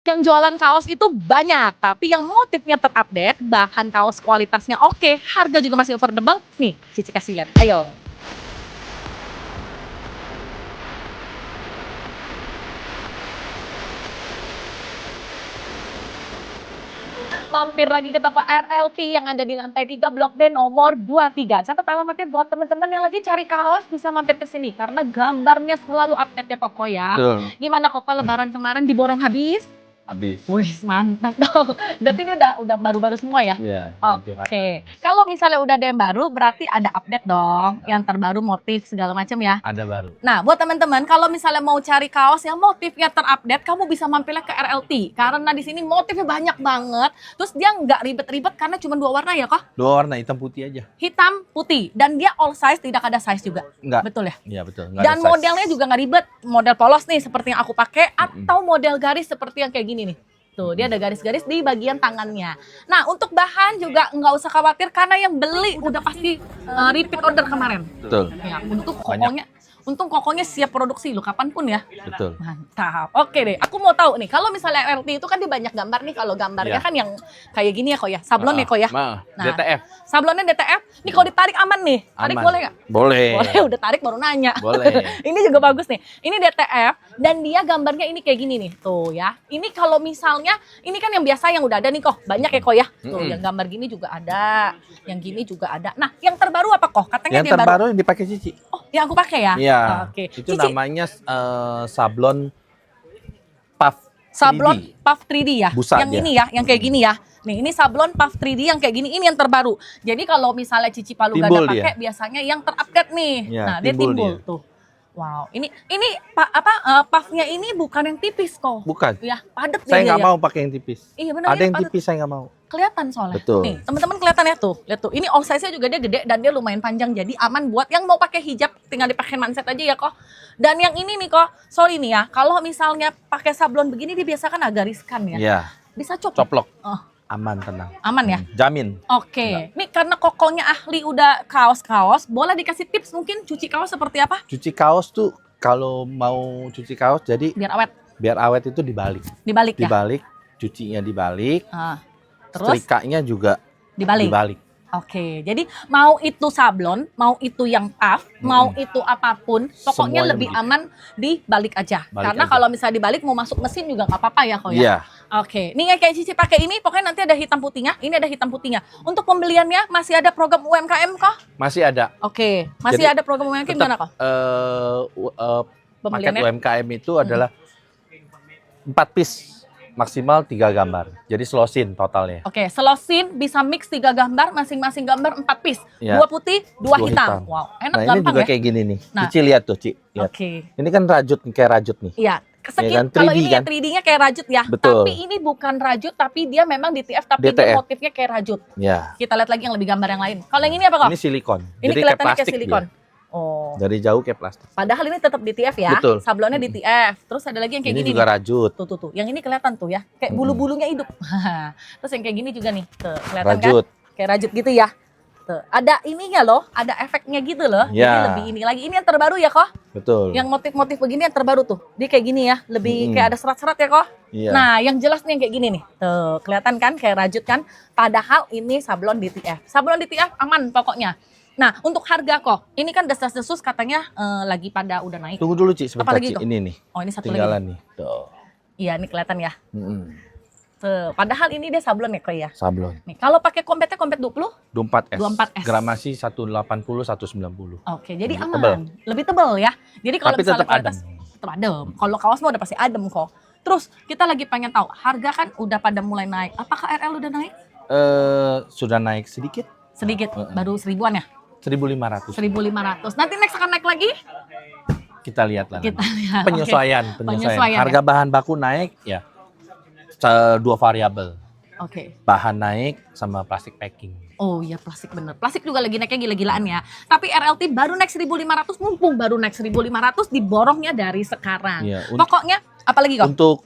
Yang jualan kaos itu banyak, tapi yang motifnya terupdate, bahan kaos kualitasnya oke, harga juga masih affordable. Nih, Cici kasih lihat. Ayo. Mampir lagi ke toko RLT yang ada di lantai 3 Blok D nomor 23. Catat alamatnya buat teman-teman yang lagi cari kaos bisa mampir ke sini karena gambarnya selalu update ya Koko ya. Betul. Gimana Koko lebaran kemarin diborong habis? Habis. Wih, mantap dong. Berarti ini udah baru-baru semua ya? Iya. Oke. Kalau misalnya udah ada yang baru, berarti ada update dong. Yang terbaru motif segala macam ya. Ada baru. Nah, buat teman-teman, kalau misalnya mau cari kaos yang motifnya terupdate, kamu bisa mampirnya ke RLT. Karena di sini motifnya banyak banget. Terus dia nggak ribet-ribet karena cuma 2 warna ya, kok? 2 warna hitam putih aja. Hitam, putih. Dan dia all size, tidak ada size juga. Enggak. Betul ya? Iya betul. Nggak Dan ada size. modelnya juga nggak ribet. Model polos nih, seperti yang aku pakai. Atau model garis seperti yang kayak gini nih. Tuh, dia ada garis-garis di bagian tangannya. Nah, untuk bahan juga nggak usah khawatir karena yang beli udah pasti repeat order kemarin. Betul. Ya, untung kokonya siap produksi loh, kapanpun ya. Betul. Mantap. Oke deh, aku mau tahu nih, kalau misalnya RLT itu kan dia banyak gambar nih, kalau gambarnya Iya. kan yang kayak gini ya kok ya, sablon ya kok ya. Nah, Nah. DTF. Sablonnya DTF, nih kalau ditarik aman nih, tarik Aman. boleh nggak? Boleh. Boleh, udah tarik baru nanya. Boleh. Ini juga bagus nih. Ini DTF dan dia gambarnya ini kayak gini nih. Tuh ya. Ini kalau misalnya ini kan yang biasa yang udah ada nih kok. Banyak ya kok ya. Tuh yang gambar gini juga ada. Yang gini juga ada. Nah, yang terbaru apa kok? Katanya Yang dia baru. terbaru yang dipakai Cici. Oh, yang aku pakai ya? Iya. Oke. Itu Cici, namanya sablon puff. sablon 3D. puff 3D ya? Busa yang dia. ini ya, yang kayak gini ya. Nih, ini sablon puff 3D yang kayak gini, ini yang terbaru. Jadi kalau misalnya Cici Palu gak ada Timbul dia. pakai, biasanya yang terupdate nih. Ya, Nah, dia timbul timbul dia. tuh. Wow, ini puffnya ini bukan yang tipis kok. Bukan. Ya, padat Saya dia nggak ya. mau pakai yang tipis. Iya benar. Ada yang padat. tipis saya nggak mau. Kelihatan soalnya. Betul. Nih, teman-teman kelihatan ya tuh. Lihat tuh. Ini all size-nya juga dia gede dan dia lumayan panjang. Jadi aman buat yang mau pakai hijab, tinggal dipakai manset aja ya kok. Dan yang ini nih kok, sorry nih ya, kalau misalnya pakai sablon begini dia biasa kan agak riskan ya. Iya. Bisa coplok. Coplok. Oh, Aman, tenang. aman ya. Jamin. Oke. Nih karena kokonya ahli udah kaos-kaos, boleh dikasih tips mungkin cuci kaos seperti apa? Cuci kaos tuh kalau mau cuci kaos jadi Biar awet. itu dibalik. Dibalik ya. Dibalik, cucinya dibalik, Ah, terus setrikanya juga dibalik. dibalik. Oke, jadi mau itu sablon, mau itu yang puff, mau itu apapun, pokoknya Semuanya lebih begitu. aman dibalik aja. Balik Karena aja. kalau misalnya dibalik mau masuk mesin juga nggak apa-apa ya kok ya. Iya. Oke, nih yang kayak Cici pakai ini, pokoknya nanti ada hitam putihnya, ini ada hitam putihnya. Untuk pembeliannya masih ada program UMKM kok? Masih ada. Oke, masih Jadi, ada program UMKM gimana kok? Paket Pembeliannya? UMKM itu adalah 4 piece, maksimal 3 gambar. Jadi slosin totalnya. Oke, selosin bisa mix 3 gambar, masing-masing gambar 4 piece. Iya. 2 putih, 2 2 hitam. hitam. Wow, enak Nah ini gampang juga ya. kayak gini nih. Nah. Cici lihat tuh, Ci. Lihat. Oke. Ini kan rajut, kayak rajut nih. Iya, Iya kan, kalau 3D ini kan? 3D-nya kayak rajut ya. Betul. Tapi ini bukan rajut, tapi dia memang DTF, tapi dia DTF. motifnya kayak rajut. Ya. Kita lihat lagi yang lebih gambar yang lain. Kalau yang ini apa kok? Ini silikon. Ini Jadi kelihatannya kayak plastik silikon. dia. Oh, Dari jauh kayak plastik. padahal ini tetap DTF ya. Betul. Sablonnya DTF. Terus ada lagi yang kayak Ini gini juga nih. rajut. Tuh. Yang ini kelihatan tuh ya. Kayak bulu-bulunya hidup. Terus yang kayak gini juga nih. Tuh, kelihatan Rajut. kan? Kayak rajut gitu ya. Tuh, ada ininya loh, ada efeknya gitu loh. Jadi Ya. lebih ini lagi. Ini yang terbaru ya kok? Betul. Yang motif-motif begini yang terbaru tuh. Dia kayak gini ya, lebih kayak ada serat-serat ya kok. Iya. Nah, yang jelas nih yang kayak gini nih. Tuh, kelihatan kan kayak rajut kan? Padahal ini sablon DTF. Sablon DTF aman pokoknya. Nah, untuk harga kok. Ini kan desas-desus katanya lagi pada udah naik. Tunggu dulu, Ci, sebentar, Apalagi Ci. kok? Ini nih. Oh, ini satu lagi. Tinggalan nih. Tuh. Iya, ini kelihatan ya. Mm-mm. Tuh, padahal ini dia sablon ya kok ya. Sablon. Nih, kalau pakai kompetnya kompet 20. 24S. 24S. Gramasi 180 190. Oke, jadi Lebih aman. tebal. Lebih tebal ya. Jadi kalau Tapi misalnya tetap adem. tetap adem. Kalau kaos mah udah pasti adem kok. Terus kita lagi pengen tahu, harga kan udah pada mulai naik. Apakah RL udah naik? Sudah naik sedikit. Sedikit, baru 1000-an ya? 1.500. 1.500. Nanti next akan naik lagi? Kita lihat lah. Kita nanti. lihat. Penyesuaian. Penyesuaian, Harga bahan baku naik ya. 2 variabel. Oke. Bahan naik sama plastik packing. Oh iya, plastik bener. Plastik juga lagi naiknya gila-gilaan ya. Tapi RLT baru naik 1.500, mumpung baru naik 1.500 diborongnya dari sekarang. Iya, Pokoknya, apalagi kok? Untuk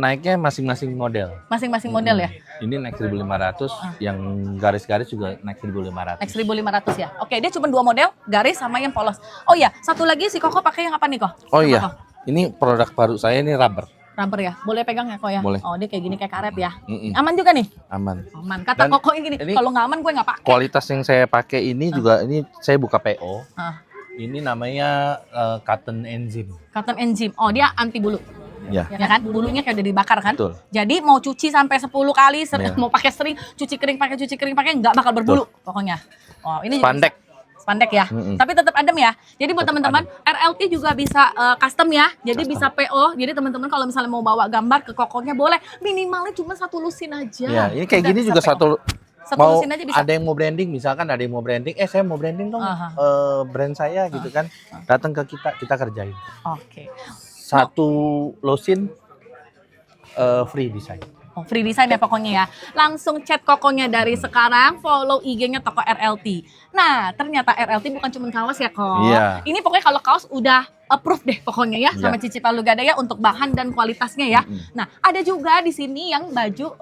naiknya masing-masing model. Masing-masing model ya? Ini naik 1.500, yang garis-garis juga naik 1.500. Naik 1.500 ya? Oke, dia cuma 2 model, garis sama yang polos. Oh iya, satu lagi si Koko pakai yang apa nih kok? Oh Apa, iya, Kok? ini produk baru saya, ini rubber. Rubber ya, boleh pegang ya kok ya? Boleh. Oh dia kayak gini kayak karet ya. Mm-mm. Aman juga nih? Aman. Aman. Kata Dan Koko yang gini, ini kalau nggak aman gue nggak pakai. Kualitas yang saya pakai ini juga, ini saya buka PO. Ah. Ini namanya cotton enzyme. Cotton enzyme. Oh dia anti bulu. Ya. Ya kan? Bulunya kayak udah dibakar kan? Betul. Jadi mau cuci sampai 10 kali, Iya. mau pakai sering, cuci kering pakai nggak bakal berbulu pokoknya. Oh ini juga Spandek. spandek ya. Tapi tetap adem ya. Jadi buat Tetap teman-teman, RLT juga bisa custom ya. Jadi Custom. bisa PO. Jadi teman-teman kalau misalnya mau bawa gambar ke kokonya boleh. Minimalnya cuma 1 lusin aja. Ya, ini kayak Udah gini bisa juga PO. Satu mau lusin aja bisa. ada yang mau branding, misalkan ada yang mau branding, saya mau branding dong Aha. brand saya gitu kan, datang ke kita kerjain. Oke. 1 losin free design. Oh, free design ya pokoknya ya. Langsung chat kokonya dari sekarang, follow IG-nya toko RLT. Nah, ternyata RLT bukan cuma kaos ya, Kok. Iya. Ini pokoknya kalau kaos udah approve deh pokoknya ya sama Iya. Cici Palu Gada ya untuk bahan dan kualitasnya ya. Nah, ada juga di sini yang baju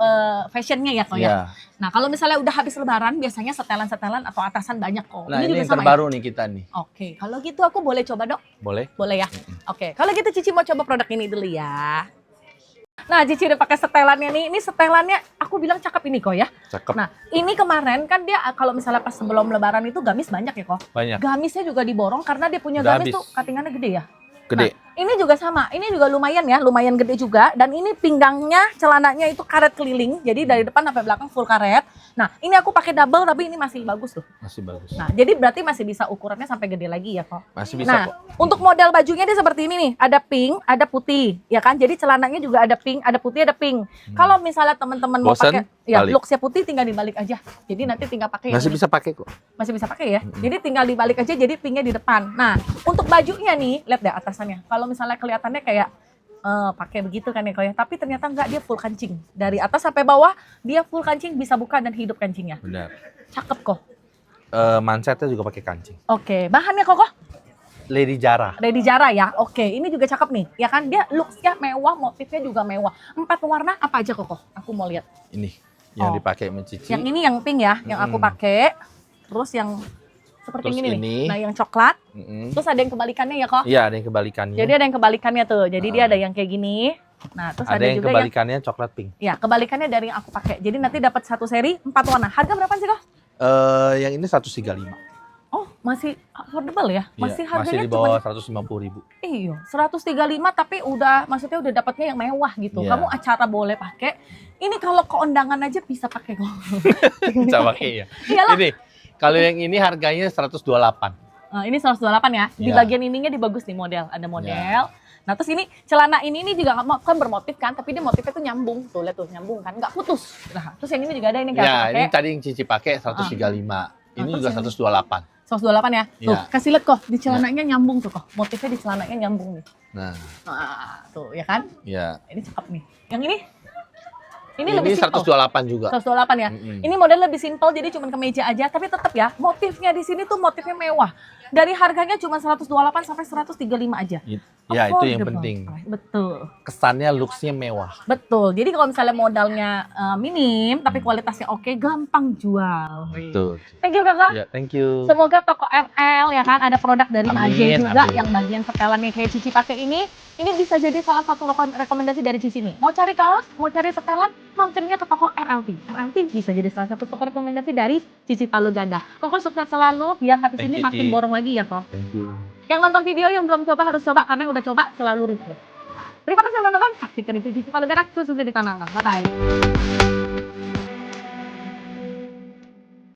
fashionnya ya, Kok ya. Iya. Nah, kalau misalnya udah habis lebaran biasanya setelan-setelan atau atasan banyak kok. Nah, ini juga yang sama terbaru nih kita nih. ya? Oke, kalau gitu aku boleh coba, Dok? Boleh? Boleh ya? Oke, kalau gitu Cici mau coba produk ini dulu ya. Nah, Cici udah pakai setelannya nih. Ini setelannya aku bilang cakep ini kok ya. Cakep. Nah, ini kemarin kan dia kalau misalnya pas sebelum lebaran itu gamis banyak ya kok. Banyak. Gamisnya juga diborong karena dia punya Udah gamis habis. tuh cuttingannya gede ya. Gede. Nah, ini juga sama. Ini juga lumayan ya, lumayan gede juga. Dan ini pinggangnya, celananya itu karet keliling. Jadi dari depan sampai belakang full karet. Nah, ini aku pakai double tapi ini masih bagus tuh. Masih bagus. Nah, jadi berarti masih bisa ukurannya sampai gede lagi ya kok. Masih bisa Nah, kok. untuk model bajunya dia seperti ini nih, ada pink, ada putih, ya kan? Jadi celananya juga ada pink, ada putih, ada pink. Kalau misalnya teman-teman mau Bosan, pakai, ya balik. looksnya putih tinggal dibalik aja. Jadi nanti tinggal pakai yang Masih ini. bisa pakai kok. Masih bisa pakai ya. Jadi tinggal dibalik aja, jadi pinknya di depan. Nah, untuk bajunya nih, lihat deh atasannya. Kalau misalnya kelihatannya kayak pakai begitu kan ya kok ya, tapi ternyata enggak, dia full kancing. Dari atas sampai bawah dia full kancing, bisa buka dan hidup kancingnya. Benar. Cakep kok. Mansetnya juga pakai kancing. Oke, bahannya kok Lady Jara. Lady Jara ya. Oke, ini juga cakep nih. Ya kan dia looks-nya mewah, motifnya juga mewah. 4 warna apa aja kok? Aku mau lihat. Ini yang Oh. dipakai Cici. Yang ini yang pink ya, yang aku pakai. Terus yang seperti Terus ini nih. ini. Nah, yang coklat. Mm-mm. Terus ada yang kebalikannya ya kok. Iya, ada yang kebalikannya. Jadi ada yang kebalikannya tuh. Jadi dia ada yang kayak gini. Nah, terus ada ada yang juga kebalikannya coklat pink. ya kebalikannya dari yang aku pakai. Jadi nanti dapat 1 seri 4 warna. Harga berapa sih kok? Yang ini 135. Oh, masih affordable ya? Masih Iya, harganya masih di bawah 150.000. Iya, 135 tapi maksudnya udah dapatnya yang mewah gitu. Iya. Kamu acara boleh pakai. Ini kalau ke undangan aja bisa pakai kok. Bisa pakai ya. Iyalah. Ini kalau yang ini harganya 128. Nah, ini 128 ya. Di Iya. bagian ininya dibagus nih model, ada model. Nah, terus ini celana ini juga kan bermotif kan, tapi dia motifnya tuh nyambung. Tuh, lihat tuh nyambung kan, nggak putus. Nah, terus yang ini juga ada ini kayak Ya, pakai. ini tadi yang Cici pakai 135. Ini terus juga yang ini? 128. 128 ya. Tuh, Iya. kasih lihat kok di celananya nyambung tuh kok. Motifnya di celananya nyambung nih. Nah, Nah, tuh ya kan? ya. Ini cakep nih. Yang ini? Ini Ini lebih simple. 128 juga. 128 ya. Mm-mm. Ini model lebih simpel jadi cuma kemeja aja, tapi tetap ya motifnya di sini tuh motifnya mewah. Dari harganya cuma 128 sampai 135 aja. Ya, itu yang Affordable. penting. Betul. Kesannya looks-nya mewah. Betul. Jadi kalau misalnya modalnya minim tapi kualitasnya oke, gampang jual. Betul. Thank you Kakak. Ya, thank you. Semoga toko RL ya kan ada produk dari Amin, Maje juga amin. yang bagian setelannya kayak Cici pakai ini bisa jadi salah satu rekomendasi dari Cici nih. Mau cari kaos, mau cari setelan, mampirnya ke toko RLT. RLT bisa jadi salah satu toko rekomendasi dari Cici Palu Ganda. Koko sukses selalu, biar habis Thank ini you, makin Ci. borong lagi ya kok. Thank you. Yang nonton video yang belum coba harus coba karena yang udah coba selalu review. Terima kasih teman-teman. Saksikan itu Cici Palu Ganda khususnya di kanal. Bye bye.